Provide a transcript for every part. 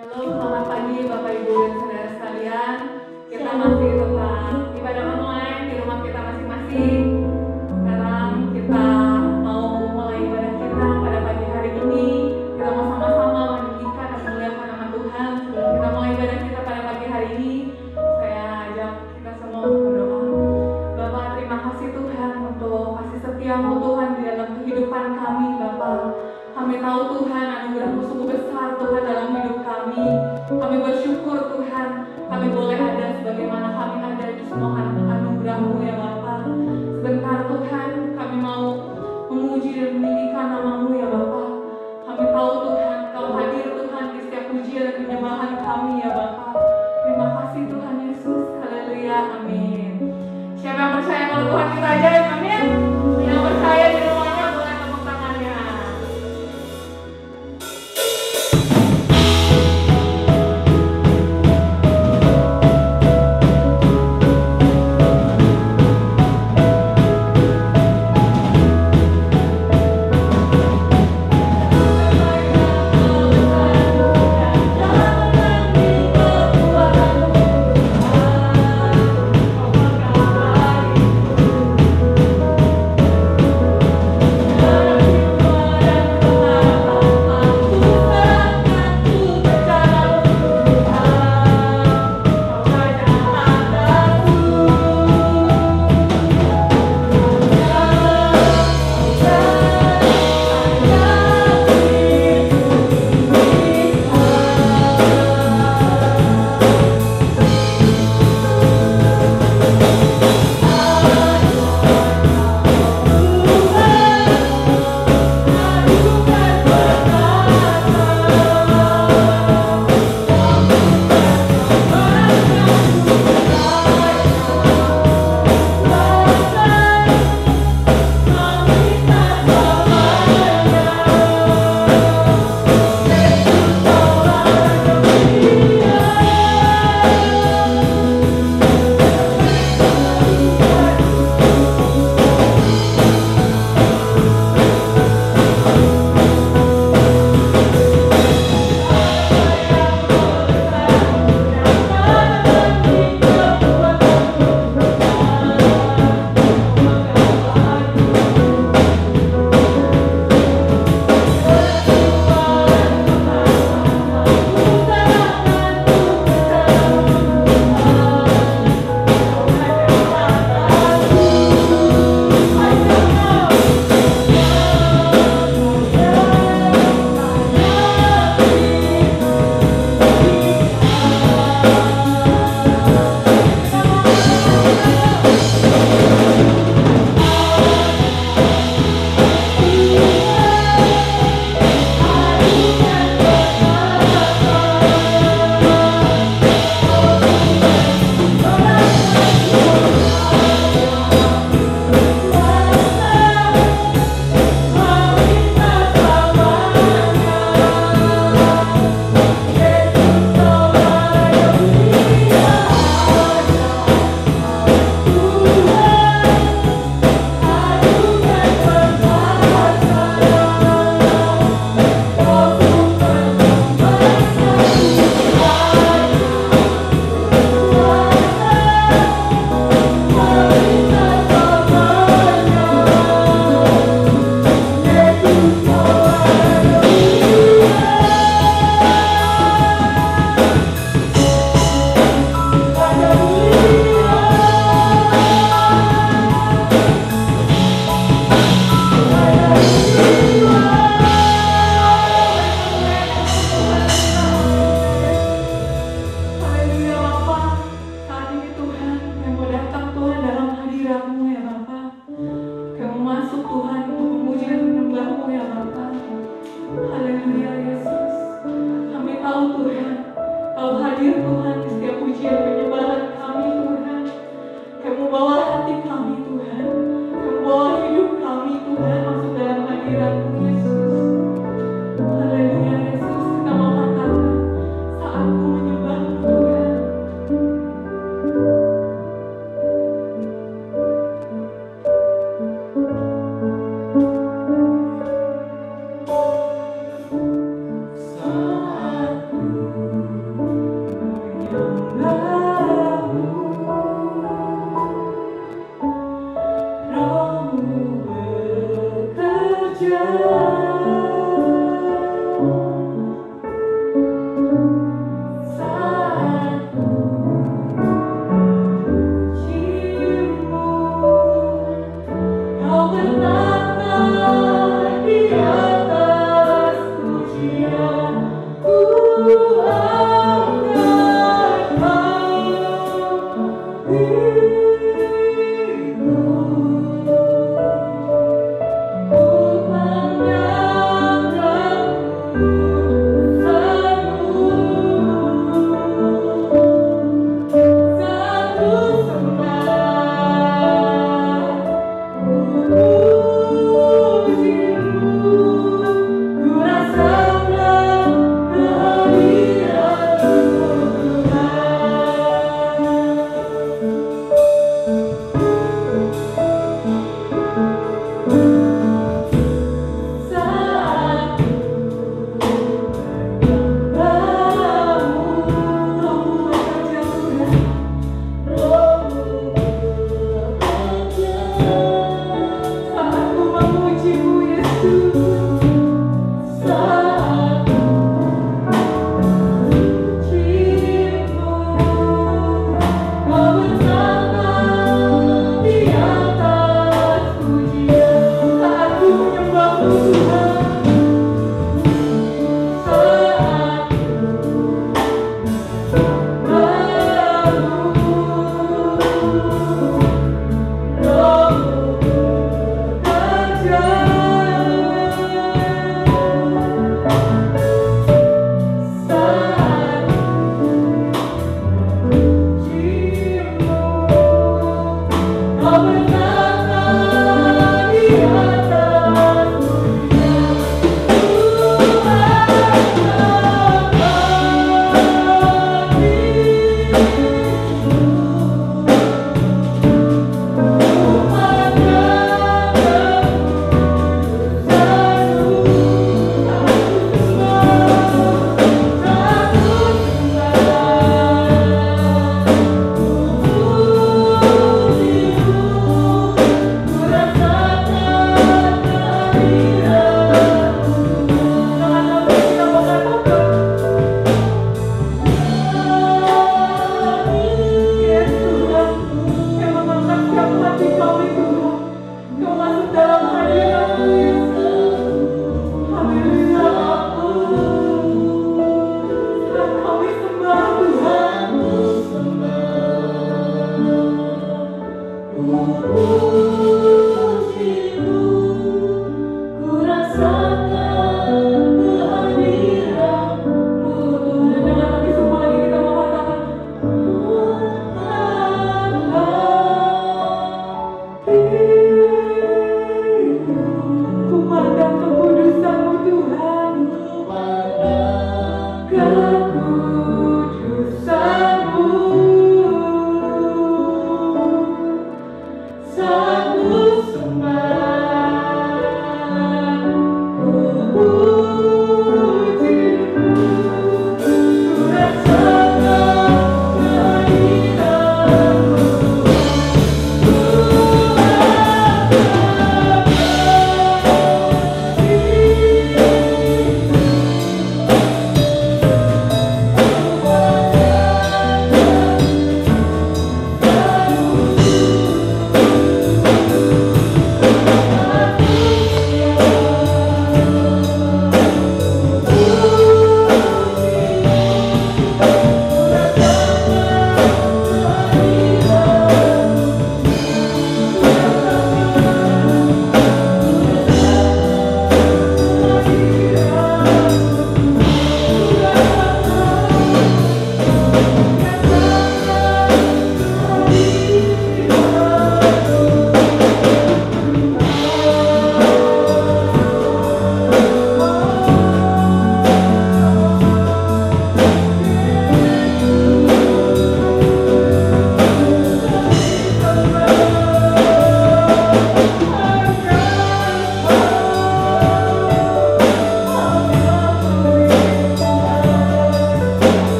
Halo, selamat pagi Bapak Ibu dan Saudara sekalian. Kita masih tetap ibadah online di rumah kita masing-masing. Sekarang kita mau mulai ibadah kita pada pagi hari ini. Kita mau sama-sama meninggikan dan memuliakan nama Tuhan. Sebelum kita mulai ibadah kita pada pagi hari ini, saya ajak kita semua untuk berdoa. Bapak, terima kasih Tuhan untuk kasih setiamu Tuhan di dalam kehidupan kami, Bapak. Kami tahu Tuhan anugerah-Mu sungguh besar Tuhan dalam hidup kami. Kami bersyukur Tuhan, kami boleh ada sebagaimana kami ada di semua anugerah-Mu ya Bapa. Sebentar Tuhan, kami mau memuji dan meninggikan nama-Mu ya Bapa. Kami tahu Tuhan, Kau hadir Tuhan di setiap pujian dan penyembahan kami ya Bapa. Terima kasih Tuhan Yesus, haleluya, amin. Siapa yang percaya kalau Tuhan kita ajaib, amin. Yang percaya di rumahnya boleh tepuk tangannya.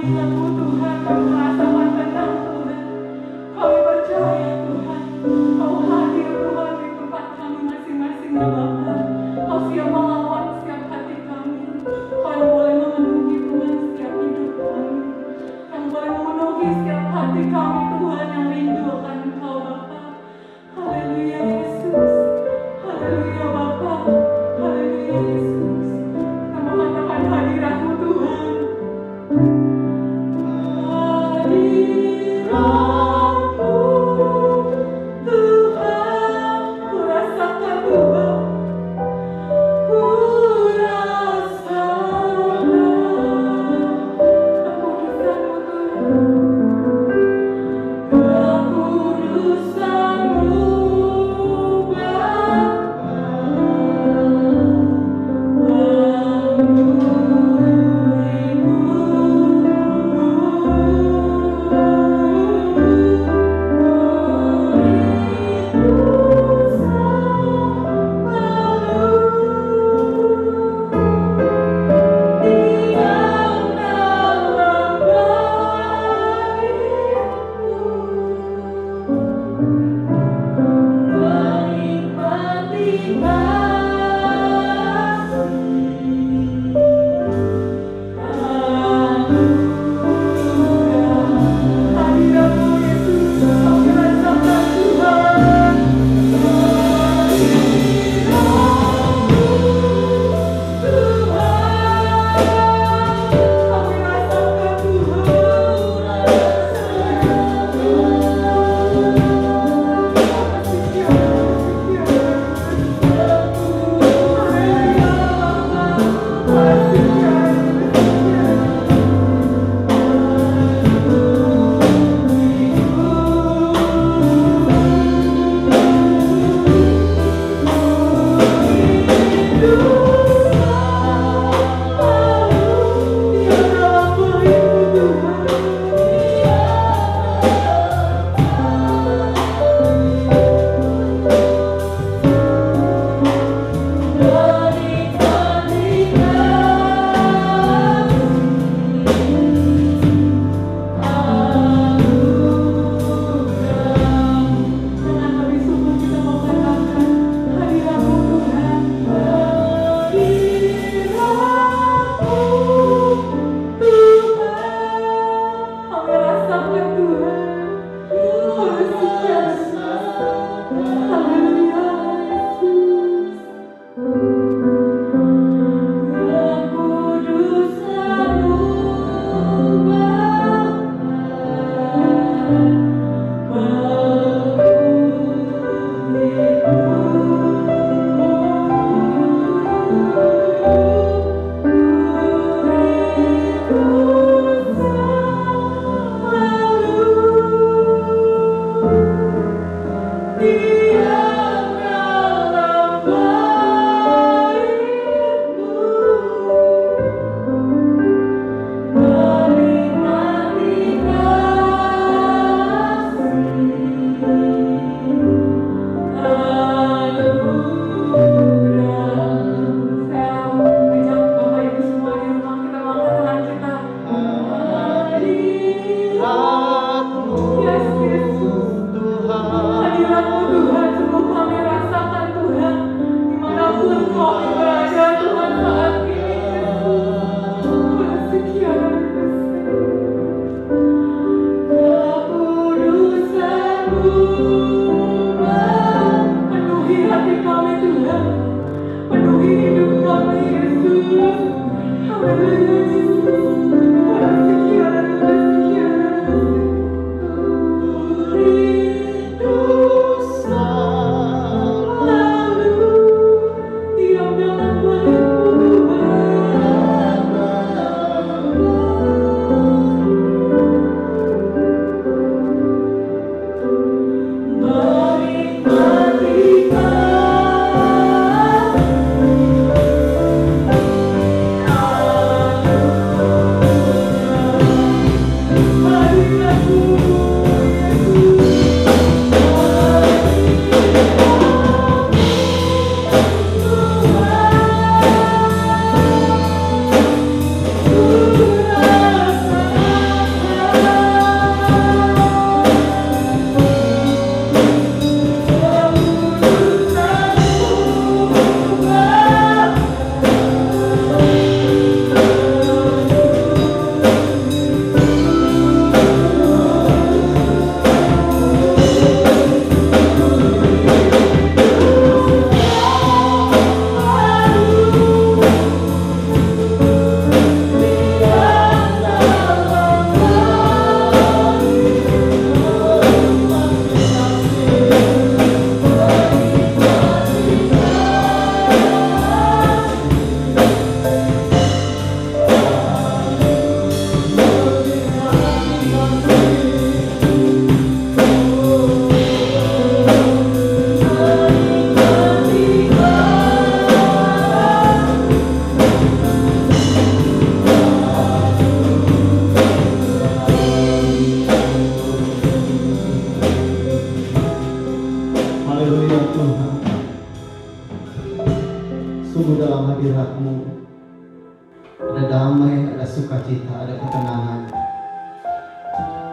ingat-Mu Tuhan, kami merasakan tenang Tuhan. Kami percaya Tuhan, Kau hadir Tuhan di tempat kami masing-masing ya Bapa. Kau siap melawan setiap hati kami. Kau yang boleh memenuhi Tuhan setiap hidup kami. Yang boleh memenuhi setiap hati kami Tuhan yang rindu akan Engkau Bapa. Haleluya Yesus. Haleluya Bapa. Haleluya Yesus. Kita mengatakan hadirat-Mu Tuhan. Hadirat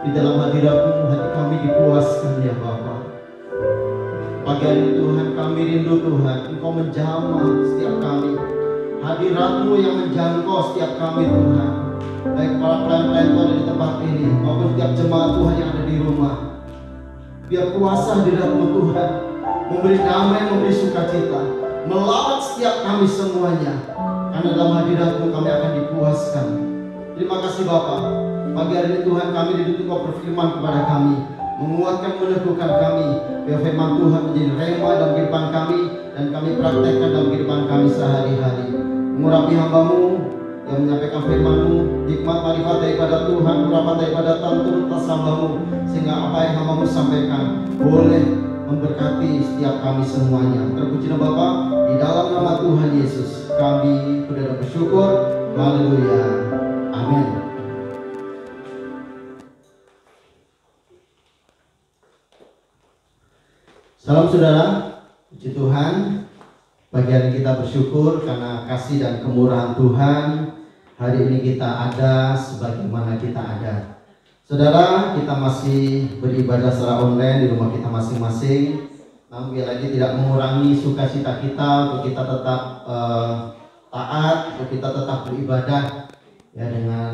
Di dalam hadirat-Mu hati kami dipuaskan ya Bapa. Pagi hari ini Tuhan kami rindu Tuhan, Engkau menjamah setiap kami. Hadirat-Mu yang menjangkau setiap kami Tuhan. Baik para pelayan-pelayan Tuhan di tempat ini maupun setiap jemaat Tuhan yang ada di rumah. Biar kuasa hadirat-Mu Tuhan memberi damai, memberi sukacita, melawat setiap kami semuanya. Karena dalam hadirat-Mu kami akan dipuaskan. Terima kasih Bapa. Pagi hari ini Tuhan kami dituntut Engkau berfirman kepada kami, menguatkan, meneguhkan kami. Biar firman Tuhan menjadi rema dalam kehidupan kami dan kami praktekkan dalam kehidupan kami sehari-hari. Mengurapi hamba-Mu yang menyampaikan firman-Mu, hikmat marifat daripada Tuhan, urapan daripada Tuhan turun atas hamba-Mu, sehingga apa yang hamba-Mu sampaikan boleh memberkati setiap kami semuanya. Terpuji nama Bapa, di dalam nama Tuhan Yesus kami bersyukur. Haleluya. Amin. Salam saudara, puji Tuhan. Pagi hari kita bersyukur karena kasih dan kemurahan Tuhan. Hari ini kita ada sebagaimana kita ada. Saudara, kita masih beribadah secara online di rumah kita masing-masing. Namun lagi tidak mengurangi sukacita kita untuk kita tetap taat, untuk kita tetap beribadah ya dengan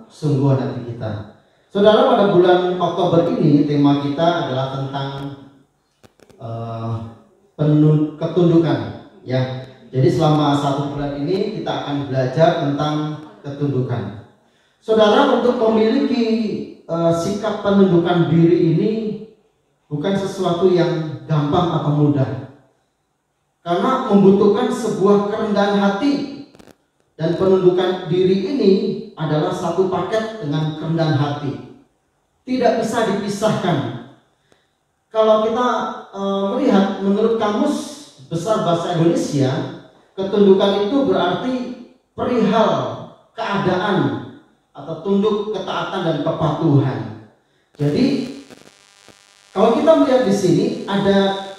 sungguh hati kita. Saudara, pada bulan Oktober ini tema kita adalah tentang ketundukan ya. Jadi selama 1 bulan ini kita akan belajar tentang ketundukan. Saudara, untuk memiliki sikap penundukan diri ini bukan sesuatu yang gampang atau mudah. Karena membutuhkan sebuah kerendahan hati. Dan penundukan diri ini adalah satu paket dengan kerendahan hati. Tidak bisa dipisahkan. Kalau kita melihat menurut Kamus Besar Bahasa Indonesia, ketundukan itu berarti perihal keadaan atau tunduk, ketaatan dan kepatuhan. Jadi kalau kita melihat di sini ada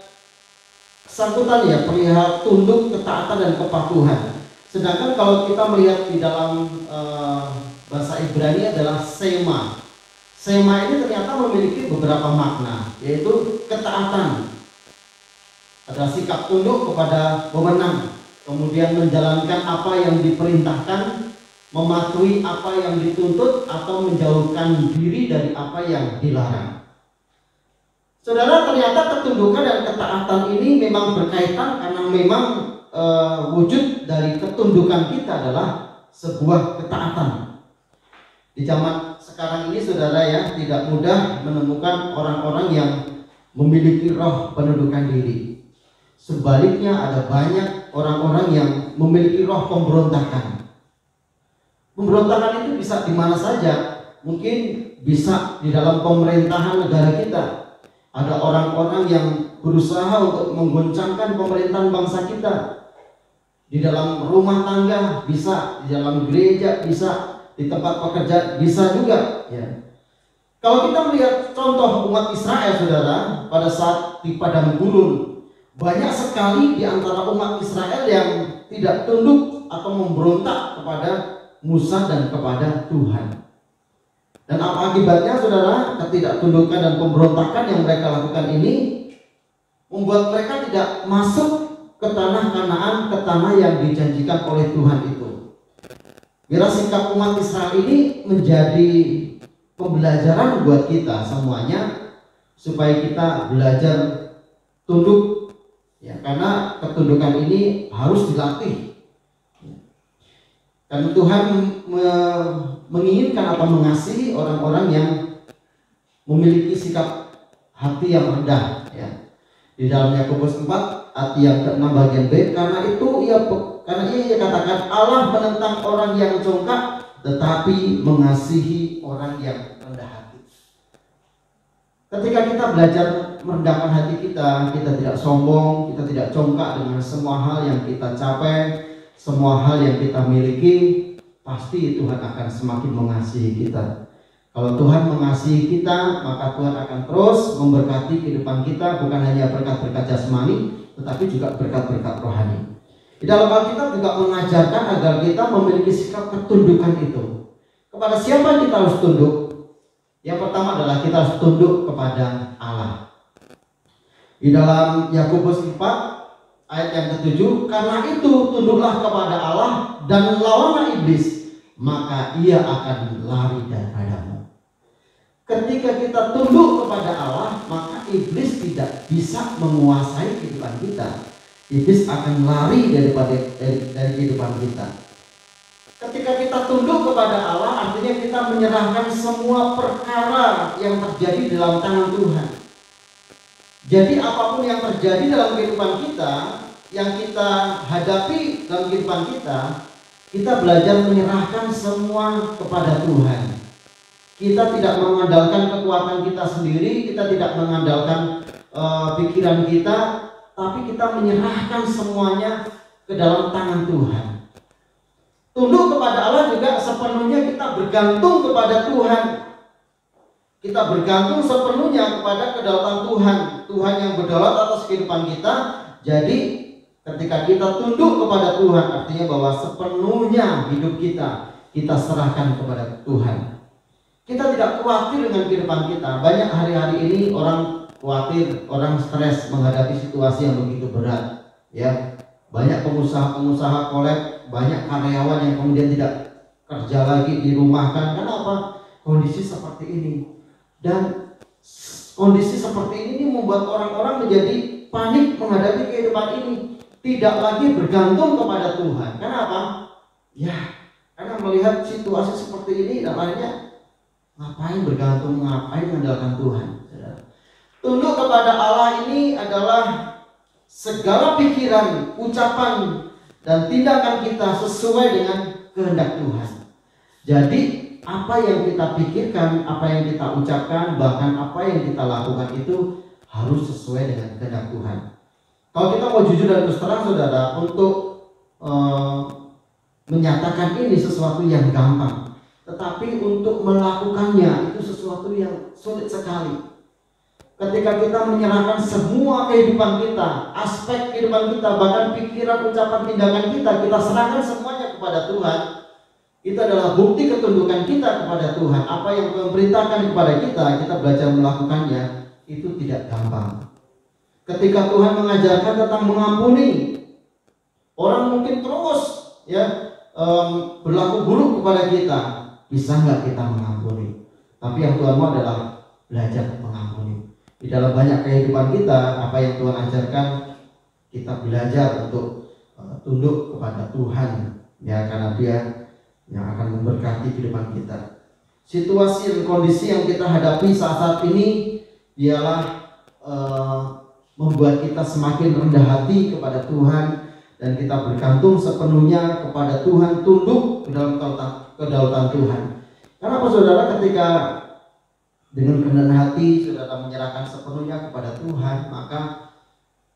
sangkutan ya, perihal tunduk, ketaatan dan kepatuhan. Sedangkan kalau kita melihat di dalam bahasa Ibrani adalah sema. Sema ini ternyata memiliki beberapa makna, yaitu ketaatan, adalah sikap tunduk kepada wewenang, kemudian menjalankan apa yang diperintahkan, mematuhi apa yang dituntut, atau menjauhkan diri dari apa yang dilarang. Saudara, ternyata ketundukan dan ketaatan ini memang berkaitan karena memang wujud dari ketundukan kita adalah sebuah ketaatan. Di zaman sekarang ini saudara ya, tidak mudah menemukan orang-orang yang memiliki roh penundukan diri. Sebaliknya ada banyak orang-orang yang memiliki roh pemberontakan. Pemberontakan itu bisa di mana saja. Mungkin bisa di dalam pemerintahan negara kita. Ada orang-orang yang berusaha untuk menggoncangkan pemerintahan bangsa kita. Di dalam rumah tangga bisa, di dalam gereja bisa, di tempat pekerjaan bisa juga ya. Kalau kita melihat contoh umat Israel saudara, pada saat di padang gurun, banyak sekali di antara umat Israel yang tidak tunduk atau memberontak kepada Musa dan kepada Tuhan. Dan apa akibatnya saudara? Ketidaktundukan dan pemberontakan yang mereka lakukan ini membuat mereka tidak masuk ke tanah Kanaan, ke tanah yang dijanjikan oleh Tuhan itu. Biar sikap umat Israel ini menjadi pembelajaran buat kita semuanya, supaya kita belajar tunduk ya, karena ketundukan ini harus dilatih. Karena Tuhan menginginkan atau mengasihi orang-orang yang memiliki sikap hati yang rendah ya. Di dalam Yakobus 4 ayat yang ke-6 bagian B, karena ia katakan Allah menentang orang yang congkak tetapi mengasihi orang yang rendah hati. Ketika kita belajar merendahkan hati kita tidak sombong, kita tidak congkak dengan semua hal yang kita capai, semua hal yang kita miliki, pasti Tuhan akan semakin mengasihi kita. Kalau Tuhan mengasihi kita, maka Tuhan akan terus memberkati kehidupan kita, bukan hanya berkat-berkat jasmani, tetapi juga berkat-berkat rohani. Di dalam Alkitab juga mengajarkan agar kita memiliki sikap ketundukan itu. Kepada siapa kita harus tunduk? Yang pertama adalah kita harus tunduk kepada Allah. Di dalam Yakobus 4 ayat yang ke-7, karena itu tunduklah kepada Allah dan lawanlah iblis, maka ia akan lari daripadamu. Ketika kita tunduk kepada Allah, maka iblis tidak bisa menguasai kehidupan kita. Iblis akan lari dari kehidupan kita. Ketika kita tunduk kepada Allah, artinya kita menyerahkan semua perkara yang terjadi dalam tangan Tuhan. Jadi apapun yang terjadi dalam kehidupan kita, yang kita hadapi dalam kehidupan kita belajar menyerahkan semua kepada Tuhan. Kita tidak mengandalkan kekuatan kita sendiri, kita tidak mengandalkan pikiran kita, tapi kita menyerahkan semuanya ke dalam tangan Tuhan. Tunduk kepada Allah juga sepenuhnya kita bergantung kepada Tuhan. Kita bergantung sepenuhnya kepada kedaulatan Tuhan. Tuhan yang berdaulat atas kehidupan kita. Jadi ketika kita tunduk kepada Tuhan, artinya bahwa sepenuhnya hidup kita serahkan kepada Tuhan. Kita tidak khawatir dengan kehidupan kita. Banyak hari-hari ini orang khawatir, orang stres menghadapi situasi yang begitu berat. Ya, banyak pengusaha-pengusaha kolab, banyak karyawan yang kemudian tidak kerja lagi, dirumahkan. Kenapa? Kondisi seperti ini. Dan kondisi seperti ini membuat orang-orang menjadi panik menghadapi kehidupan ini. Tidak lagi bergantung kepada Tuhan. Kenapa? Ya, karena melihat situasi seperti ini dan akhirnya ngapain bergantung, ngapain mengandalkan Tuhan. Tunduk kepada Allah ini adalah segala pikiran, ucapan, dan tindakan kita sesuai dengan kehendak Tuhan. Jadi apa yang kita pikirkan, apa yang kita ucapkan, bahkan apa yang kita lakukan itu harus sesuai dengan kehendak Tuhan. Kalau kita mau jujur dan terus terang saudara, untuk menyatakan ini sesuatu yang gampang, tetapi untuk melakukannya itu sesuatu yang sulit sekali. Ketika kita menyerahkan semua kehidupan kita, aspek kehidupan kita, bahkan pikiran, ucapan, tindakan kita serahkan semuanya kepada Tuhan. Itu adalah bukti ketundukan kita kepada Tuhan. Apa yang Tuhan perintahkan kepada kita belajar melakukannya, itu tidak gampang. Ketika Tuhan mengajarkan tentang mengampuni, orang mungkin terus berlaku buruk kepada kita. Bisa nggak kita mengampuni? Tapi yang Tuhan mau adalah belajar mengampuni. Di dalam banyak kehidupan kita, apa yang Tuhan ajarkan, kita belajar untuk tunduk kepada Tuhan, ya, karena Dia yang akan memberkati kehidupan kita. Situasi dan kondisi yang kita hadapi saat ini ialah membuat kita semakin rendah hati kepada Tuhan, dan kita bergantung sepenuhnya kepada Tuhan, tunduk ke dalam kedaulatan Tuhan. Kenapa saudara? Ketika dengan kerendahan hati saudara menyerahkan sepenuhnya kepada Tuhan, maka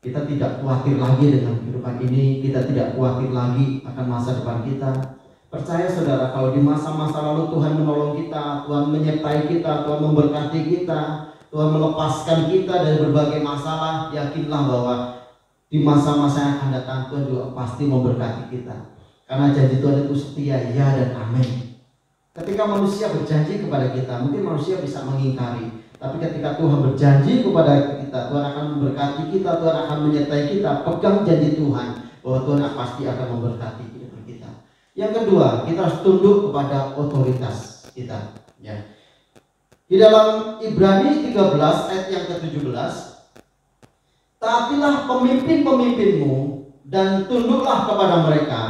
kita tidak khawatir lagi dengan kehidupan ini, kita tidak khawatir lagi akan masa depan kita. Percaya saudara, kalau di masa-masa lalu Tuhan menolong kita, Tuhan menyertai kita, Tuhan memberkati kita, Tuhan melepaskan kita dari berbagai masalah, yakinlah bahwa di masa-masa yang akan datang Tuhan juga pasti memberkati kita. Karena janji Tuhan itu setia, ya dan amin. Ketika manusia berjanji kepada kita, mungkin manusia bisa mengingkari. Tapi ketika Tuhan berjanji kepada kita, Tuhan akan memberkati kita, Tuhan akan menyertai kita. Pegang janji Tuhan bahwa Tuhan pasti akan memberkati hidup kita. Yang kedua, kita harus tunduk kepada otoritas kita. Ya. Di dalam Ibrani 13 ayat yang ke-17, taatilah pemimpin-pemimpinmu dan tunduklah kepada mereka,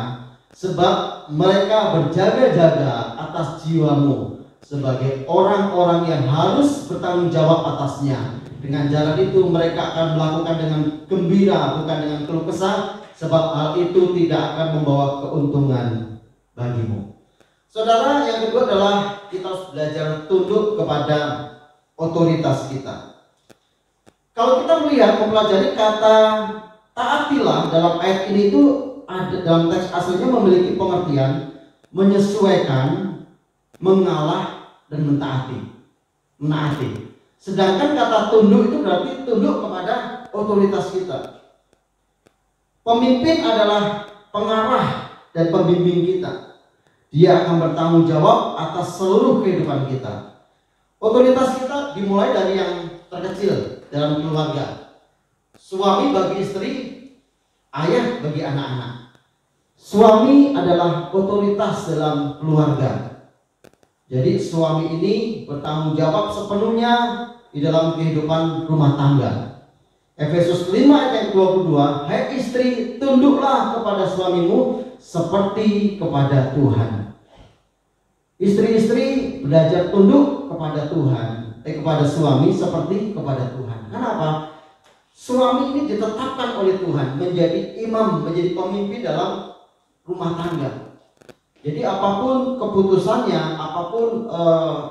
sebab mereka berjaga-jaga atas jiwamu sebagai orang-orang yang harus bertanggung jawab atasnya. Dengan jalan itu mereka akan melakukan dengan gembira, bukan dengan keluh kesah, sebab hal itu tidak akan membawa keuntungan bagimu. Saudara, yang kedua adalah kita harus belajar tunduk kepada otoritas kita. Kalau kita melihat, mempelajari kata taatilah dalam ayat ini itu ada dalam teks aslinya memiliki pengertian menyesuaikan, mengalah, dan menaati. Sedangkan kata tunduk itu berarti tunduk kepada otoritas kita. Pemimpin adalah pengarah dan pembimbing kita. Dia akan bertanggung jawab atas seluruh kehidupan kita. Otoritas kita dimulai dari yang terkecil dalam keluarga. Suami bagi istri, ayah bagi anak-anak. Suami adalah otoritas dalam keluarga. Jadi suami ini bertanggung jawab sepenuhnya di dalam kehidupan rumah tangga. Efesus 5 ayat 22, hai istri, tunduklah kepada suamimu seperti kepada Tuhan. Istri-istri belajar tunduk kepada Tuhan, kepada suami seperti kepada Tuhan. Kenapa? Suami ini ditetapkan oleh Tuhan menjadi imam, menjadi pemimpin dalam rumah tangga. Jadi apapun keputusannya, apapun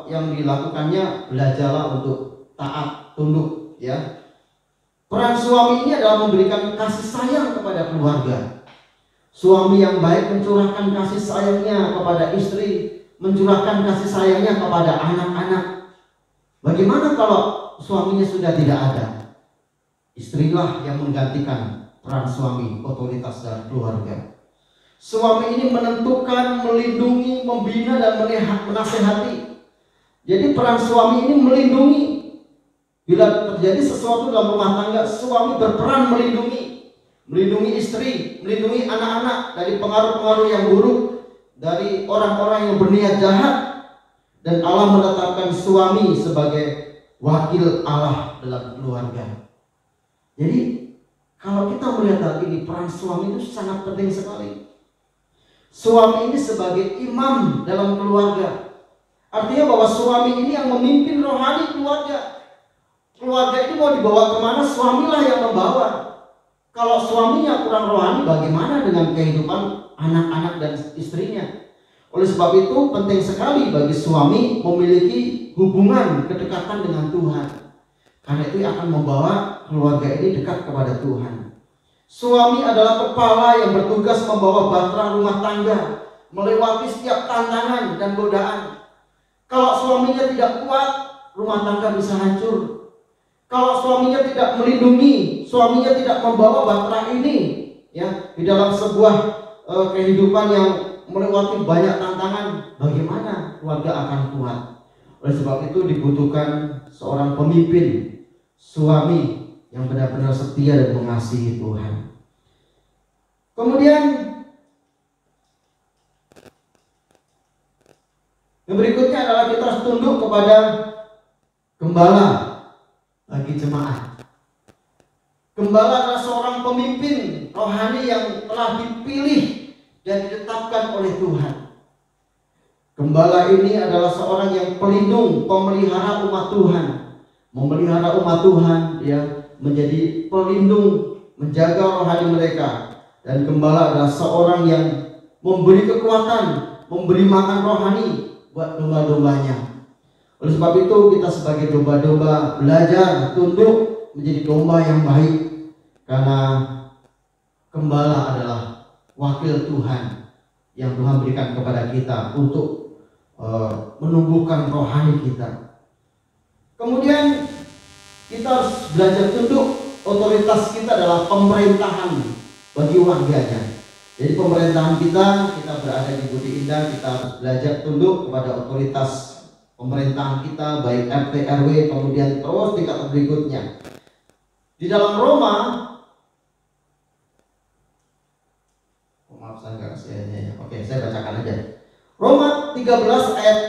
yang dilakukannya, belajarlah untuk taat, tunduk, ya. Peran suami ini adalah memberikan kasih sayang kepada keluarga. Suami yang baik mencurahkan kasih sayangnya kepada istri, mencurahkan kasih sayangnya kepada anak-anak. Bagaimana kalau suaminya sudah tidak ada? Istrilah yang menggantikan peran suami, otoritas dalam keluarga. Suami ini menentukan, melindungi, membina, dan menasehati. Jadi peran suami ini melindungi. Bila terjadi sesuatu dalam rumah tangga, suami berperan melindungi istri, melindungi anak-anak dari pengaruh-pengaruh yang buruk, dari orang-orang yang berniat jahat. Dan Allah menetapkan suami sebagai wakil Allah dalam keluarga. Jadi kalau kita melihat hal ini, peran suami itu sangat penting sekali. Suami ini sebagai imam dalam keluarga. Artinya bahwa suami ini yang memimpin rohani keluarga. Keluarga ini mau dibawa kemana, suamilah yang membawa. Kalau suaminya kurang rohani, bagaimana dengan kehidupan anak-anak dan istrinya? Oleh sebab itu penting sekali bagi suami memiliki hubungan kedekatan dengan Tuhan. Karena itu akan membawa keluarga ini dekat kepada Tuhan. Suami adalah kepala yang bertugas membawa bahtera rumah tangga, melewati setiap tantangan dan godaan. Kalau suaminya tidak kuat, rumah tangga bisa hancur. Kalau suaminya tidak melindungi, suaminya tidak membawa bahtera ini, ya, di dalam sebuah kehidupan yang melewati banyak tantangan, bagaimana keluarga akan kuat? Oleh sebab itu dibutuhkan seorang pemimpin, suami yang benar-benar setia dan mengasihi Tuhan. Kemudian yang berikutnya adalah kita harus tunduk kepada gembala bagi jemaat. Gembala adalah seorang pemimpin rohani yang telah dipilih dan ditetapkan oleh Tuhan. Gembala ini adalah seorang yang pelindung, pemelihara umat Tuhan. Memelihara umat Tuhan, ya, menjadi pelindung, menjaga rohani mereka. Dan gembala adalah seorang yang memberi kekuatan, memberi makan rohani buat domba-dombanya. Oleh sebab itu kita sebagai domba-domba belajar tunduk menjadi domba yang baik. Karena gembala adalah wakil Tuhan yang Tuhan berikan kepada kita untuk menumbuhkan rohani kita. Kemudian kita harus belajar tunduk. Otoritas kita adalah pemerintahan bagi warganya. Jadi pemerintahan kita berada di Budi Indah, kita harus belajar tunduk kepada otoritas pemerintahan kita, baik RT, RW, kemudian terus tingkat berikutnya. Di dalam Roma, maaf saya nggak kasih ayatnya ya. Oke, saya bacakan aja. Roma 13 ayat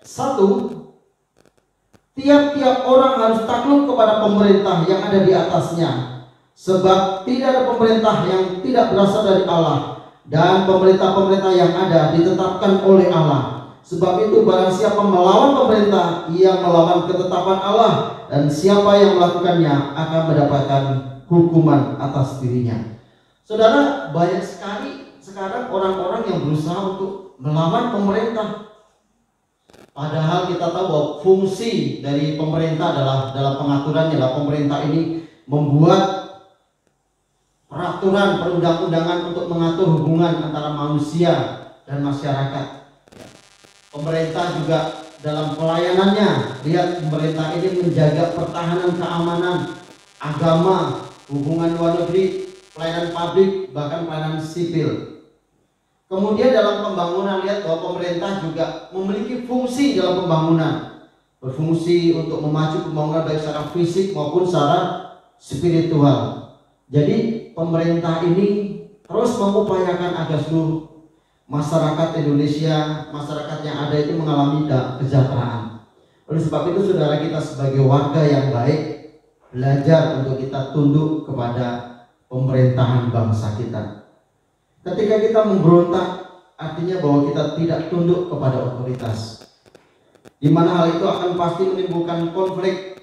1, tiap-tiap orang harus takluk kepada pemerintah yang ada di atasnya, sebab tidak ada pemerintah yang tidak berasal dari Allah, dan pemerintah-pemerintah yang ada ditetapkan oleh Allah. Sebab itu barang siapa melawan pemerintah, ia melawan ketetapan Allah, dan siapa yang melakukannya akan mendapatkan hukuman atas dirinya. Saudara, banyak sekali sekarang orang-orang yang berusaha untuk melawan pemerintah. Padahal kita tahu bahwa fungsi dari pemerintah adalah dalam pengaturannya adalah pemerintah ini membuat peraturan perundang-undangan untuk mengatur hubungan antara manusia dan masyarakat. Pemerintah juga dalam pelayanannya, lihat pemerintah ini menjaga pertahanan keamanan, agama, hubungan luar negeri, pelayanan publik, bahkan pelayanan sipil. Kemudian dalam pembangunan, lihat bahwa pemerintah juga memiliki fungsi dalam pembangunan. berfungsi untuk memacu pembangunan baik secara fisik maupun secara spiritual. Jadi pemerintah ini terus mengupayakan agar seluruh masyarakat Indonesia, masyarakat yang ada itu mengalami kesejahteraan. Oleh sebab itu saudara, kita sebagai warga yang baik belajar untuk kita tunduk kepada pemerintahan bangsa kita. Ketika kita memberontak, artinya bahwa kita tidak tunduk kepada otoritas, di mana hal itu akan pasti menimbulkan konflik.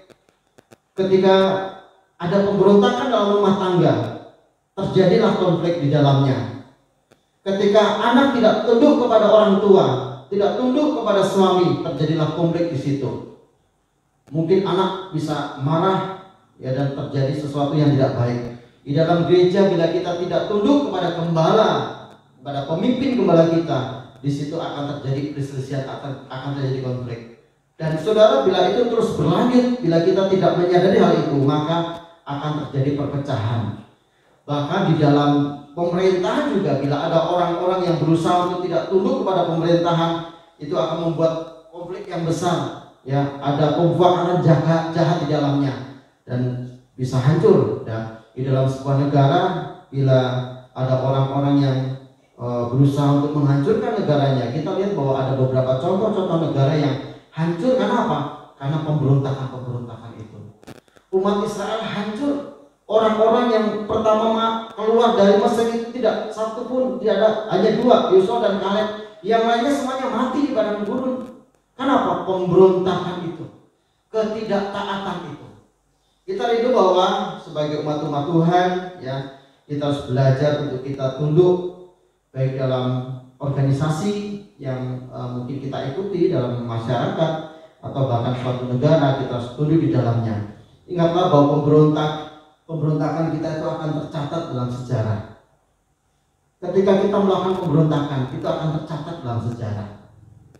Ketika ada pemberontakan dalam rumah tangga, terjadilah konflik di dalamnya. Ketika anak tidak tunduk kepada orang tua, tidak tunduk kepada suami, terjadilah konflik di situ. Mungkin anak bisa marah, ya, dan terjadi sesuatu yang tidak baik. Di dalam gereja, bila kita tidak tunduk kepada gembala, kepada pemimpin gembala kita, di situ akan terjadi perselisihan, akan terjadi konflik. Dan saudara, bila itu terus berlanjut, bila kita tidak menyadari hal itu, maka akan terjadi perpecahan. Bahkan di dalam pemerintahan juga, bila ada orang-orang yang berusaha untuk tidak tunduk kepada pemerintahan, itu akan membuat konflik yang besar. Ya, ada pembakaran jahat di dalamnya dan bisa hancur. Ya, di dalam sebuah negara, bila ada orang-orang yang berusaha untuk menghancurkan negaranya, kita lihat bahwa ada beberapa contoh-contoh negara yang hancur. Karena apa? Karena pemberontakan itu. Umat Israel hancur. Orang-orang yang pertama keluar dari Mesir itu tidak satu pun, tidak ada, hanya dua, Yosua dan Kaleb. Yang lainnya semuanya mati di padang gurun. Kenapa? Pemberontakan itu, ketidaktaatan itu. Kita rindu bahwa sebagai umat-umat Tuhan, ya, kita harus belajar untuk kita tunduk baik dalam organisasi yang mungkin kita ikuti dalam masyarakat atau bahkan suatu negara, kita harus tunduk di dalamnya. Ingatlah bahwa pemberontakan kita itu akan tercatat dalam sejarah. Ketika kita melakukan pemberontakan, kita akan tercatat dalam sejarah.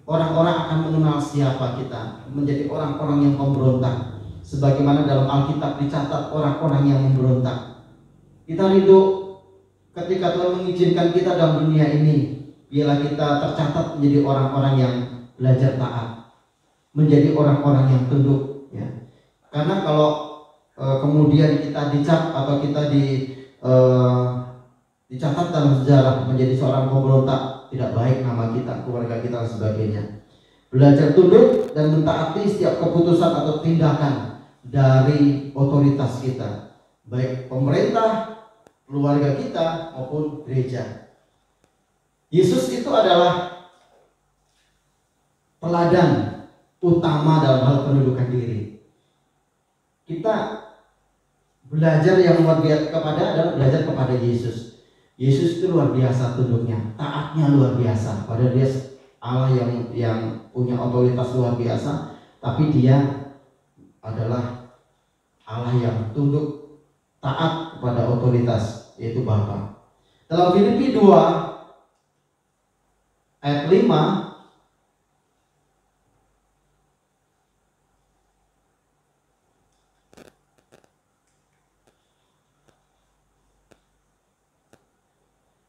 Orang-orang akan mengenal siapa kita, menjadi orang-orang yang pemberontak. Sebagaimana dalam Alkitab dicatat orang-orang yang memberontak. Kita rindu ketika Tuhan mengizinkan kita dalam dunia ini, biarlah kita tercatat menjadi orang-orang yang belajar taat, menjadi orang-orang yang tunduk, ya. Karena kalau kemudian kita dicap atau kita dicatat dalam sejarah menjadi seorang pemberontak, tidak baik nama kita, keluarga kita, dan sebagainya. Belajar tunduk dan mentaati setiap keputusan atau tindakan dari otoritas kita, baik pemerintah, keluarga kita, maupun gereja. Yesus itu adalah teladan utama dalam hal penundukan diri. Kita belajar yang luar biasa adalah belajar kepada Yesus. Yesus itu luar biasa tunduknya, taatnya luar biasa. Padahal dia Allah yang punya otoritas luar biasa, tapi dia adalah Allah yang tunduk, taat kepada otoritas, yaitu Bapa. Dalam Filipi 2 ayat 5,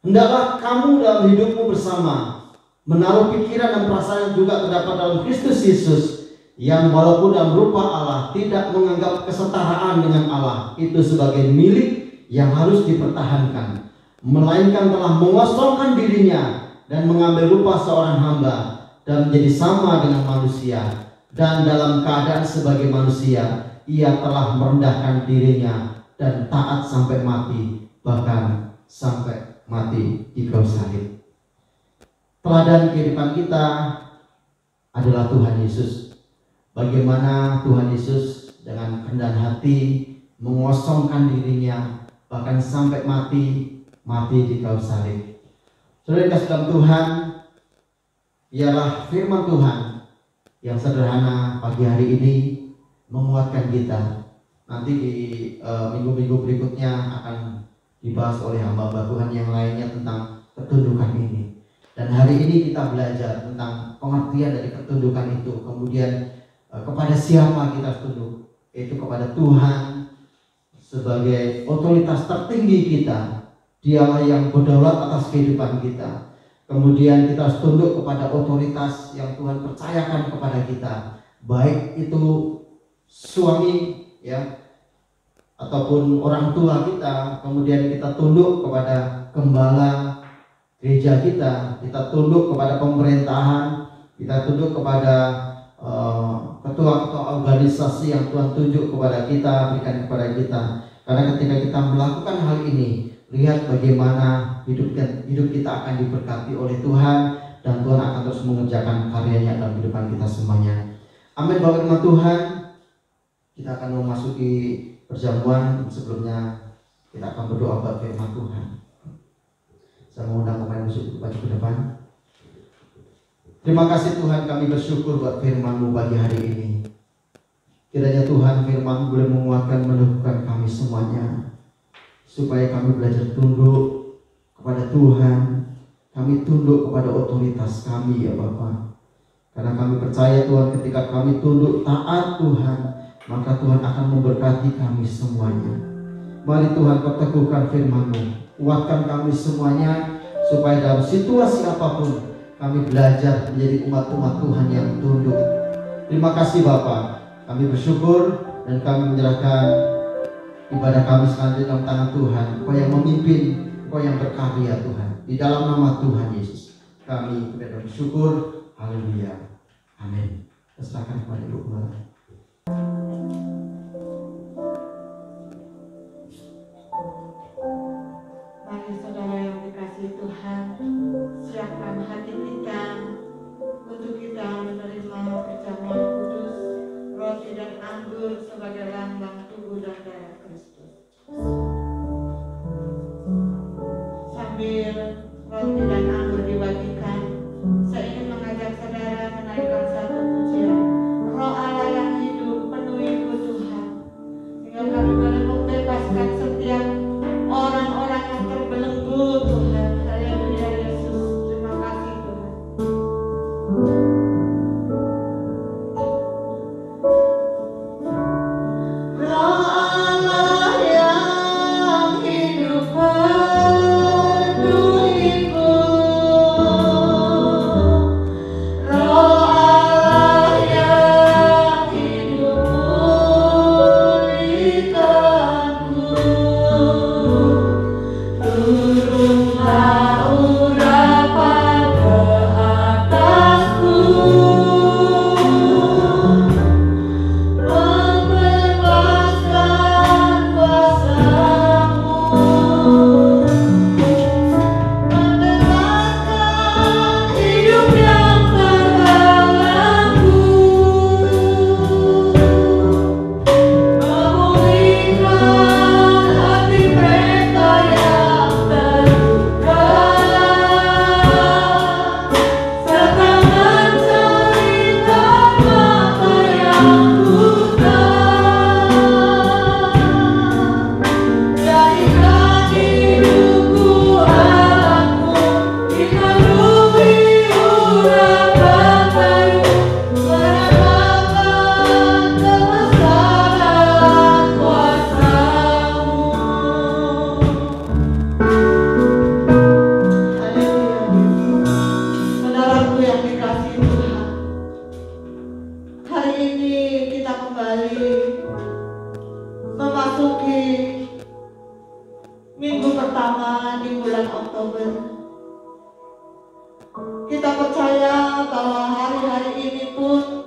hendaklah kamu dalam hidupmu bersama menaruh pikiran dan perasaan yang juga terdapat dalam Kristus Yesus, yang walaupun dalam rupa Allah tidak menganggap kesetaraan dengan Allah itu sebagai milik yang harus dipertahankan, melainkan telah mengosongkan dirinya dan mengambil rupa seorang hamba dan menjadi sama dengan manusia, dan dalam keadaan sebagai manusia ia telah merendahkan dirinya dan taat sampai mati, bahkan sampai mati di kayu salib. Teladan kehidupan kita adalah Tuhan Yesus. Bagaimana Tuhan Yesus dengan kerendahan hati mengosongkan dirinya bahkan sampai mati di kayu salib. Saudara kasih dalam Tuhan, ialah firman Tuhan yang sederhana pagi hari ini menguatkan kita. Nanti di minggu-minggu berikutnya akan dibahas oleh hamba-hamba Tuhan yang lainnya tentang ketundukan ini. Dan hari ini kita belajar tentang pengertian dari ketundukan itu. Kemudian kepada siapa kita harus tunduk, yaitu kepada Tuhan sebagai otoritas tertinggi kita. Dialah yang berdaulat atas kehidupan kita. Kemudian kita harus tunduk kepada otoritas yang Tuhan percayakan kepada kita. baik itu suami ya ataupun orang tua kita, kemudian kita tunduk kepada gembala gereja kita tunduk kepada pemerintahan, kita tunduk kepada ketua-ketua organisasi yang Tuhan tunjuk kepada kita, berikan kepada kita. Karena ketika kita melakukan hal ini, lihat bagaimana hidup kita akan diberkati oleh Tuhan, dan Tuhan akan terus mengerjakan karyanya dalam kehidupan kita semuanya. Amin. Bapak firman Tuhan, kita akan memasuki perjamuan. Sebelumnya kita akan berdoa buat firman Tuhan. Saya mengundang pemain musik maju ke depan. Terima kasih Tuhan, kami bersyukur buat firman-Mu pagi hari ini. Kiranya Tuhan firman boleh menguatkan, meneguhkan kami semuanya, supaya kami belajar tunduk kepada Tuhan. Kami tunduk kepada otoritas kami ya Bapa. Karena kami percaya Tuhan, ketika kami tunduk taat Tuhan, maka Tuhan akan memberkati kami semuanya. Mari Tuhan perteguhkan firman-Mu, kuatkan kami semuanya, supaya dalam situasi apapun kami belajar menjadi umat-umat Tuhan yang tunduk. Terima kasih Bapa, kami bersyukur dan kami menyerahkan ibadah kami selanjutnya dalam tangan Tuhan. Engkau yang memimpin, Engkau yang berkarya Tuhan. Di dalam nama Tuhan Yesus kami bersyukur. Haleluya. Amin. Serahkan kepada Ibu Gembala. Mari saudara yang dikasihi Tuhan, siapkan hati kita untuk kita menerima perjamuan kudus, roti dan anggur sebagai lambang tubuh dan darah Kristus. Sambil roti dan anggur dibagikan, saya ingin mengajak saudara menaikkan satu pujian. Roh Allah yang hidup penuhiku Tuhan, sehingga kami boleh membebaskan setiap orang-orang yang terbelenggu Tuhan. Haleluya Yesus, terima kasih Tuhan. Roh Allah yang hidup penuhiku, Roh Allah yang hidup pulihkanku. Turunlah urapan ke atasku, membebaskan kuasa-Mu, mendengarkan hidup yang terbelenggu, memulihkan hati mereka yang terluka, serta menceritakan mata yang buta. Jadikan hidupku Allahku, dipenuhi urapan baru, menampakkan kebesaran kuasa-Mu. Haleluya. Saudaraku yang dikasihi Tuhan, hari ini kita kembali memasuki minggu pertama di bulan Oktober. Kita percaya bahwa hari-hari ini pun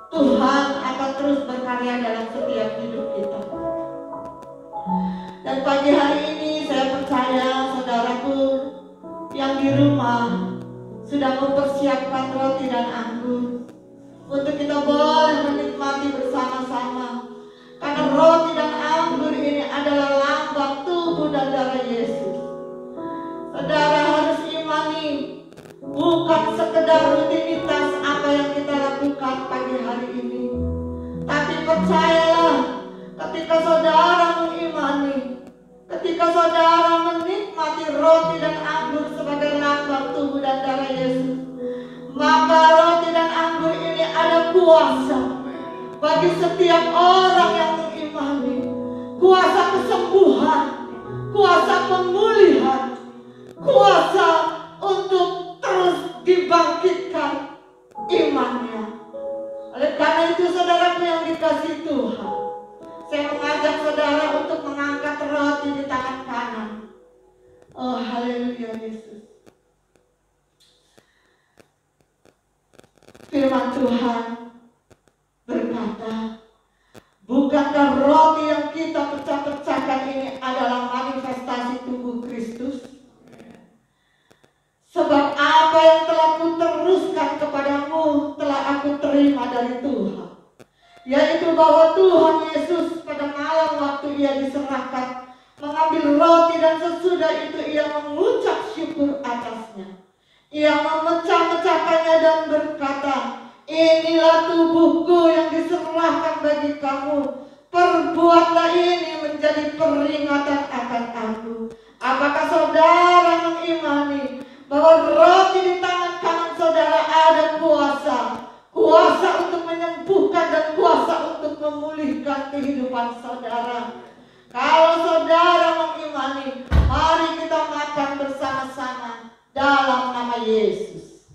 Tuhan akan terus berkarya dalam setiap hidup kita. Dan pagi hari ini saya percaya saudaraku yang di rumah sudah mempersiapkan roti dan anggur untuk kita boleh menikmati bersama-sama. Karena roti dan anggur ini adalah lambang tubuh dan darah Yesus. Saudara harus imani, bukan sekedar rutinitas apa yang kita lakukan pagi hari ini, tapi percayalah, ketika saudara mengimani, ketika saudara menikmati roti dan anggur sebagai lambang tubuh dan darah Yesus, maka roti dan anggur ini ada kuasa bagi setiap orang yang mengimani. Kuasa kesembuhan, kuasa pemulihan, kuasa untuk terus dibangkitkan imannya. Oleh karena itu saudaraku yang dikasihi Tuhan, saya mengajak saudara untuk mengangkat roti di tangan kanan. Oh haleluya Yesus. Firman Tuhan berkata, bukankah roti yang kita pecah-pecahkan ini adalah manifestasi tubuh Kristus? Sebab apa yang telah kuteruskan kepadamu telah aku terima dari Tuhan, yaitu bahwa Tuhan Yesus pada malam waktu ia diserahkan mengambil roti dan sesudah itu ia mengucap syukur atasnya. Ia memecah-mecahkannya dan berkata, inilah tubuhku yang diserahkan bagi kamu. Perbuatlah ini menjadi peringatan akan aku. Apakah saudara mengimani bahwa roti di tangan kanan saudara ada kuasa? Kuasa untuk menyembuhkan dan kuasa untuk memulihkan kehidupan saudara. Kalau saudara mengimani, mari kita makan bersama-sama dalam nama Yesus.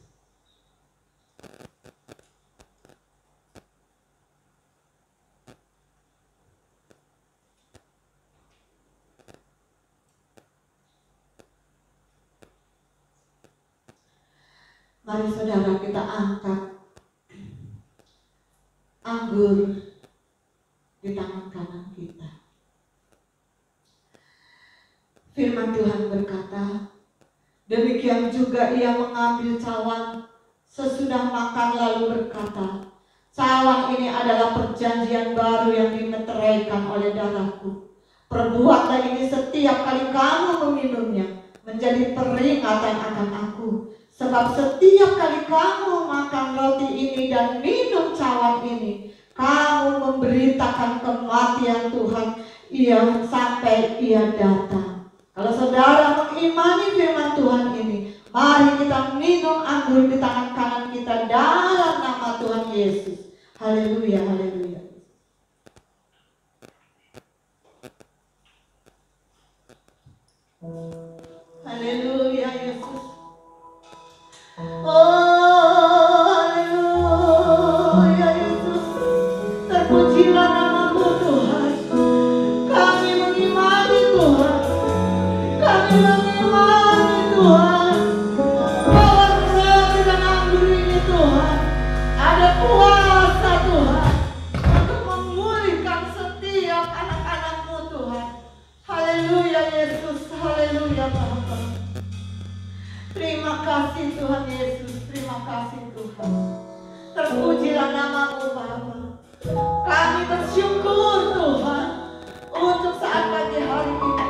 Mari saudara kita angkat anggur di tangan kanan kita. Firman Tuhan berkata, demikian juga ia mengambil cawan sesudah makan lalu berkata, cawan ini adalah perjanjian baru yang dimeteraikan oleh darahku. Perbuatlah ini setiap kali kamu meminumnya menjadi peringatan akan aku. Sebab setiap kali kamu makan roti ini dan minum cawan ini, kamu memberitakan kematian Tuhan sampai ia datang. Kalau saudara mengimani firman Tuhan ini, mari kita minum anggur di tangan kanan kita dalam nama Tuhan Yesus. Haleluya, haleluya. Haleluya Yesus. Oh haleluya Yesus. Terpujilah nama-Mu Tuhan. Kami mengimani Tuhan. Kami mengimani Tuhan bahwa roti dan anggur ini Tuhan ada kuasa Tuhan untuk memulihkan setiap anak-anak-Mu Tuhan. Haleluya Yesus, haleluya Bapa. Terima kasih Tuhan Yesus, terima kasih Tuhan. Terpujilah nama-Mu Bapa. Kami bersyukur Tuhan untuk saat pagi hari ini.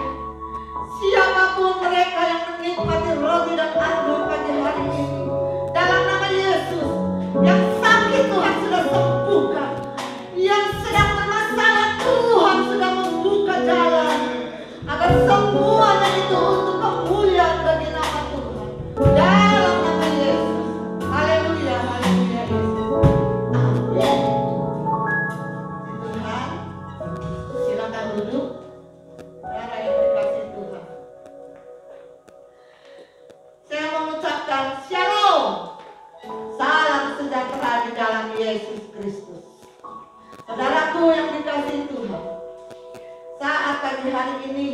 Siapapun mereka yang menikmati roti dan anggur pagi hari ini, dalam nama Yesus, yang sakit Tuhan sudah sembuhkan, yang sedang bermasalah Tuhan sudah membuka jalan, agar semuanya itu untuk kemuliaan bagi nama Tuhan. Dalam nama Yesus, haleluya, haleluya Yesus, amin. Tuhan, silakan duduk. Saudara yang dikasih Tuhan, saya mengucapkan shalom, salam sejahtera di dalam Yesus Kristus. Saudaraku yang dikasih Tuhan, saat pagi hari ini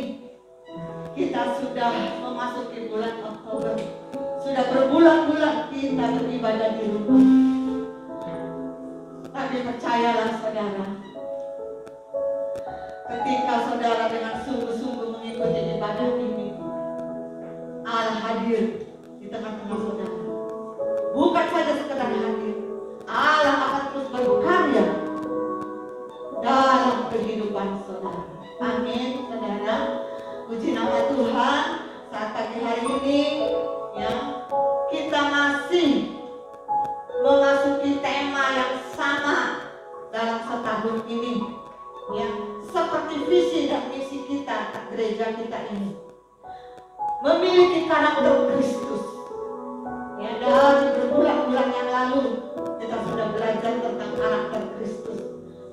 kita sudah memasuki bulan Oktober. Sudah berbulan-bulan kita beribadah di rumah. Tapi percayalah saudara, ketika saudara dengan sungguh-sungguh mengikuti ibadah ini, Allah hadir di tengah-tengah saudara. Bukan saja sekedar hadir, Allah akan terus berkarya dalam kehidupan saudara. Amin saudara. Puji nama Tuhan. Saat pagi hari ini ya, kita masih memasuki tema yang sama dalam setahun ini ya, seperti visi dan misi kita, gereja kita ini memiliki karakter Kristus ya. Dari berbulan-bulan yang lalu kita sudah belajar tentang karakter Kristus,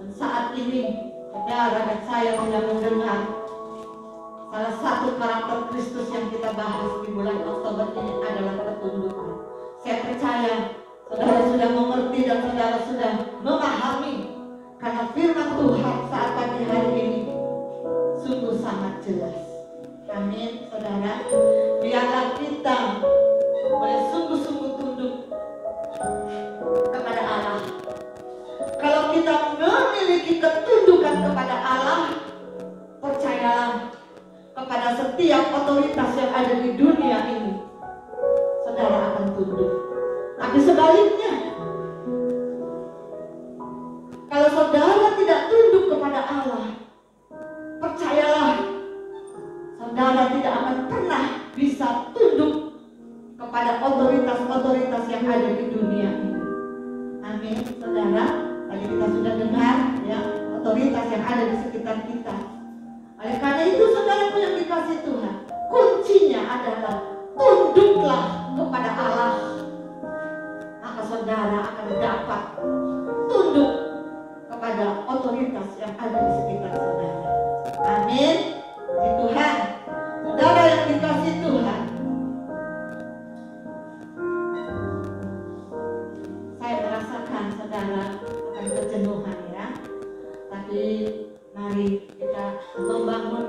dan saat ini saudara dan saya sudah mendengar salah satu karakter Kristus yang kita bahas di bulan Oktober ini adalah ketundukan. Saya percaya Saudara sudah mengerti dan saudara sudah memahami, karena firman Tuhan saat pagi hari ini sungguh sangat jelas. Amin, saudara. Biarlah kita boleh sungguh-sungguh tunduk kepada Allah. Kalau kita memiliki ketundukan kepada Allah, percayalah, kepada setiap otoritas yang ada di dunia ini, saudara akan tunduk. Tapi sebaliknya, kalau saudara tidak tunduk kepada Allah, percayalah, saudara tidak akan pernah bisa tunduk kepada otoritas-otoritas yang ada di dunia ini. Amin, saudara. Tadi kita sudah dengar ya, otoritas yang ada di sekitar kita. Oleh karena itu, saudaraku yang dikasih Tuhan, kuncinya adalah tunduklah kepada Allah. Maka saudara akan dapat tunduk kepada otoritas yang ada di sekitar saudara. Amin. Puji Tuhan. Saudara yang dikasih Tuhan, saya merasakan saudara akan kejenuhan ya. Tapi mari kita membangun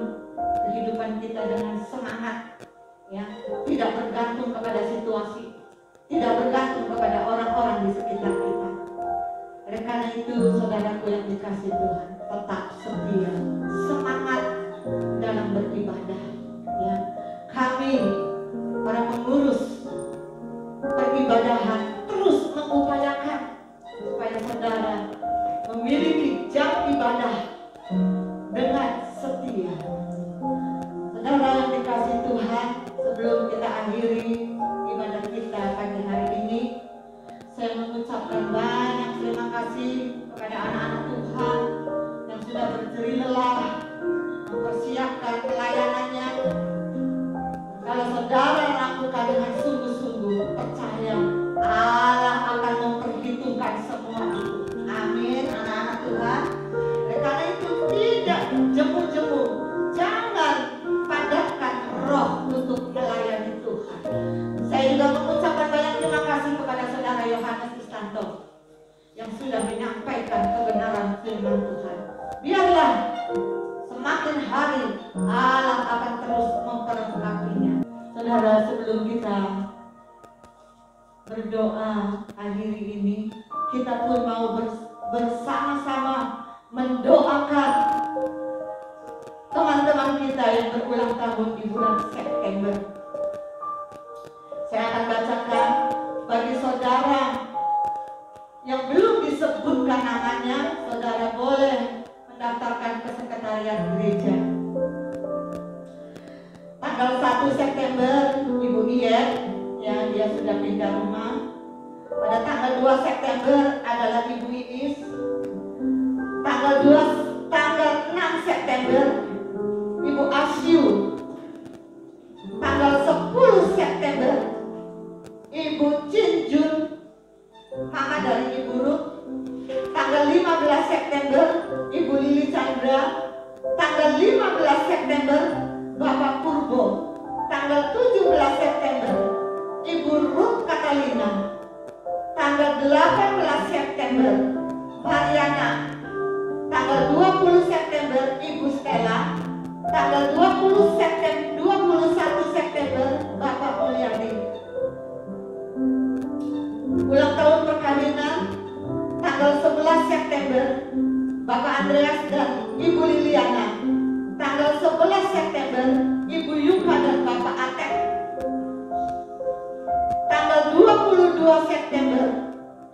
kehidupan kita dengan semangat ya, tidak bergantung kepada situasi, tidak bergantung kepada orang-orang di sekitar kita. Oleh karena itu, saudaraku yang dikasih Tuhan, tetap setia, semangat dalam beribadah ya. Kami para pengurus peribadahan terus mengupayakan supaya saudara memiliki jam ibadah dengan setia. Saudara yang dikasih Tuhan, sebelum kita akhiri ibadah kita pagi hari ini, saya mengucapkan banyak terima kasih kepada anak-anak Tuhan yang sudah berjerih lelah mempersiapkan pelayanannya. Kalau saudara lakukan dengan sungguh-sungguh, percaya Allah akan memperhitungkan semua itu. Amin, anak-anak Tuhan. Karena itu tidak jemu-jemu, jangan padatkan roh untuk melayani Tuhan. Saya juga mengucapkan banyak terima kasih kepada saudara Yohanes Istanto yang sudah menyampaikan kebenaran firman Tuhan. Biarlah semakin hari Allah akan terus memperlengkapinya. Saudara, sebelum kita berdoa akhiri ini, kita pun mau bersama-sama mendoakan teman-teman kita yang berulang tahun di bulan September. Saya akan bacakan bagi saudara yang belum disebutkan namanya, saudara boleh mendaftarkan ke sekretariat gereja. Tanggal 1 September Ibu Iyet, ya, dia sudah pindah rumah. Pada tanggal 2 September adalah Ibu Iis. Tanggal 6 September Ibu Asyu. Tanggal 10 September Ibu Cinjun, mama dari Ibu Ruth. Tanggal 15 September Ibu Lili Chandra. Tanggal 15 September Bapak Purbo. Tanggal 17 September Ibu Ruth Catalina. Tanggal 18 September Mariana. Tanggal 20 September Ibu Stella. Tanggal 21 September Bapak Mulyadi. Ulang tahun perkawinan tanggal 11 September Bapak Andreas dan Ibu Liliana. Tanggal 11 September Ibu Yuka dan Bapak Atek. Tanggal 22 September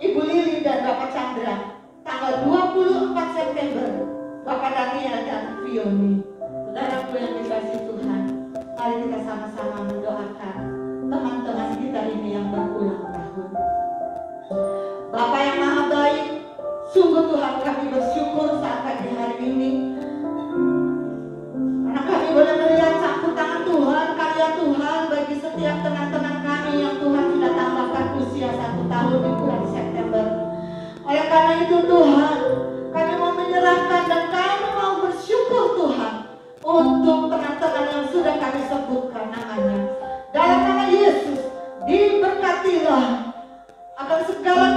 Ibu Lili dan Bapak Chandra. Tanggal 24 September Bapak Daniel dan Fioni. Saudaraku yang dikasihi Tuhan, mari kita sama-sama mendoakan teman-teman kita ini yang berulang tahun. Bapak yang Maha Baik, sungguh Tuhan kami bersyukur saat pagi hari ini karena kami boleh melihat campur tangan Tuhan, karya Tuhan bagi setiap teman-teman kami yang Tuhan sudah tambahkan usia 1 tahun di bulan September. Oleh karena itu Tuhan, kami mau menyerahkan dan kami mau bersyukur Tuhan untuk teman-teman yang sudah kami sebutkan namanya. Dalam nama Yesus, diberkatilah akan segala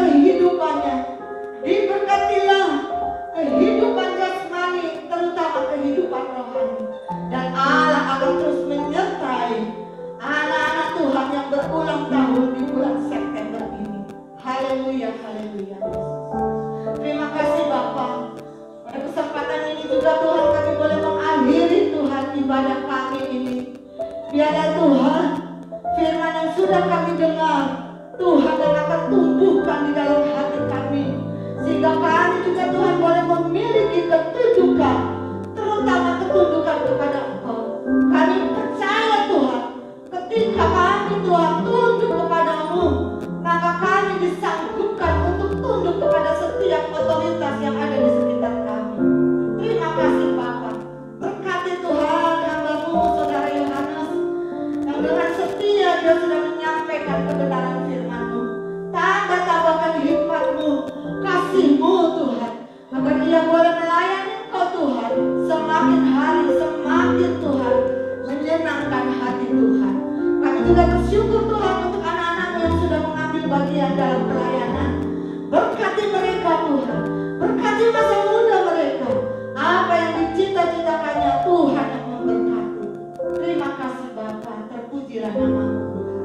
juga Tuhan kami boleh mengakhiri Tuhan ibadah kami ini. Biarlah Tuhan firman yang sudah kami dengar Tuhan yang akan tumbuhkan di dalam hati kami, sehingga kami juga Tuhan boleh memiliki ketundukan, terutama ketundukan kepada Engkau. Kami percaya Tuhan, ketika kami Tuhan tunduk kepadamu, maka kami disanggupkan untuk tunduk kepada setiap otoritas yang ada di sekitar kami. Terima kasih Bapa. Berkati Tuhan hamba-Mu Saudara Yohanes yang dengan setia dia sudah menyampaikan kebenaran firman-Mu. Tambah-tambahkan hikmat-Mu, kasih-Mu Tuhan, agar ia boleh melayani Engkau Tuhan semakin hari semakin Tuhan menyenangkan hati Tuhan. Kami juga bersyukur Tuhan untuk anak-anak-Mu yang sudah mengambil bagian dalam pelayanan. Berkati mereka Tuhan, berkati masa muda mereka. Apa yang dicita-citakannya Tuhan yang memberkati. Terima kasih Bapa, terpujilah nama-Mu Tuhan.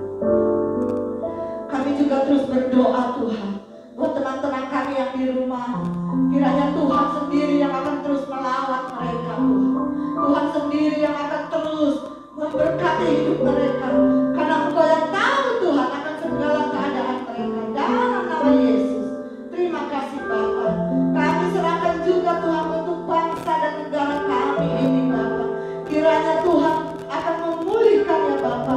Kami juga terus berdoa Tuhan buat teman-teman kami yang di rumah. Kiranya Tuhan sendiri yang akan terus melawat mereka Tuhan. Tuhan sendiri yang akan terus memberkati hidup mereka, karena Engkau yang tahu Tuhan akan segala keadaan mereka. Dalam nama Yesus. Terima kasih Bapa. Kami serahkan juga Tuhan untuk bangsa dan negara kami ini Bapa. Kiranya Tuhan akan memulihkan ya Bapa,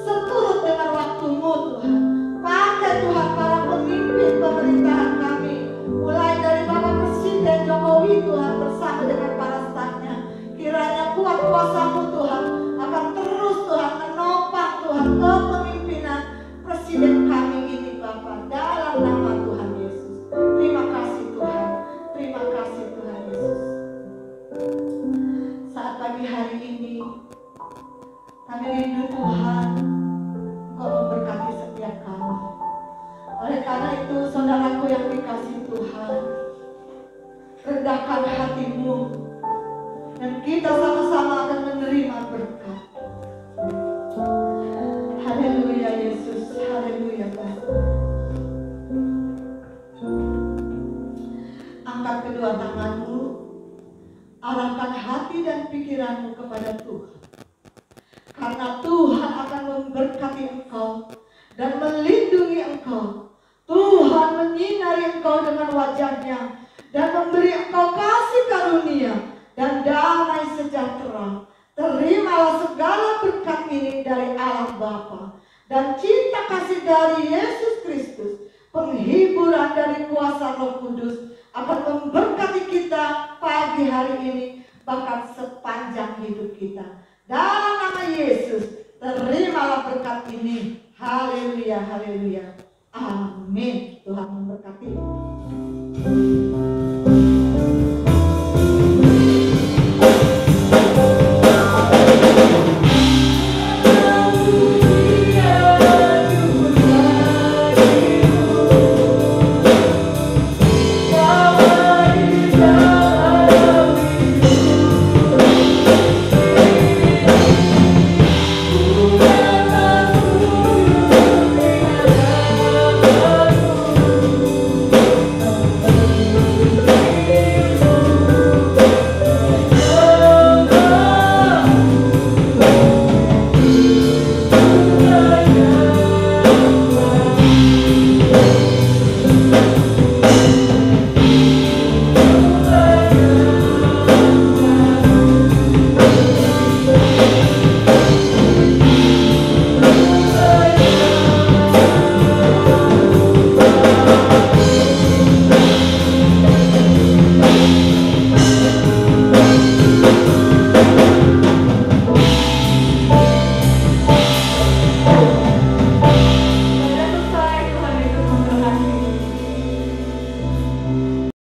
seturut dengan waktu-Mu Tuhan. Pakai Tuhan para pemimpin pemerintahan kami, mulai dari Bapak Presiden Jokowi Tuhan bersama dengan para stafnya. Kiranya kuat kuasa-Mu Tuhan akan terus Tuhan menopang Tuhan kepemimpinan Presiden kami ini Bapa, dalam nama Tuhan Yesus. Terima kasih Tuhan, terima kasih Tuhan Yesus. Saat pagi hari ini kami rindu Tuhan Engkau memberkati setiap kami. Oleh karena itu saudaraku yang dikasihi Tuhan, rendahkan hatimu dan kita sama-sama akan menerima berkat. Haleluya Yesus, haleluya Tuhan. Angkat kedua tanganmu, arahkan hati dan pikiranmu kepada Tuhan. Karena Tuhan akan memberkati engkau dan melindungi engkau. Tuhan menyinari engkau dengan wajah-Nya dan memberi engkau kasih karunia dan damai sejahtera. Terimalah segala berkat ini dari Allah Bapa dan cinta kasih dari Yesus Kristus, penghiburan dari kuasa Roh Kudus akan memberkati kita pagi hari ini, bahkan sepanjang hidup kita. Dalam nama Yesus, terimalah berkat ini. Haleluya, haleluya. Amin. Tuhan memberkati.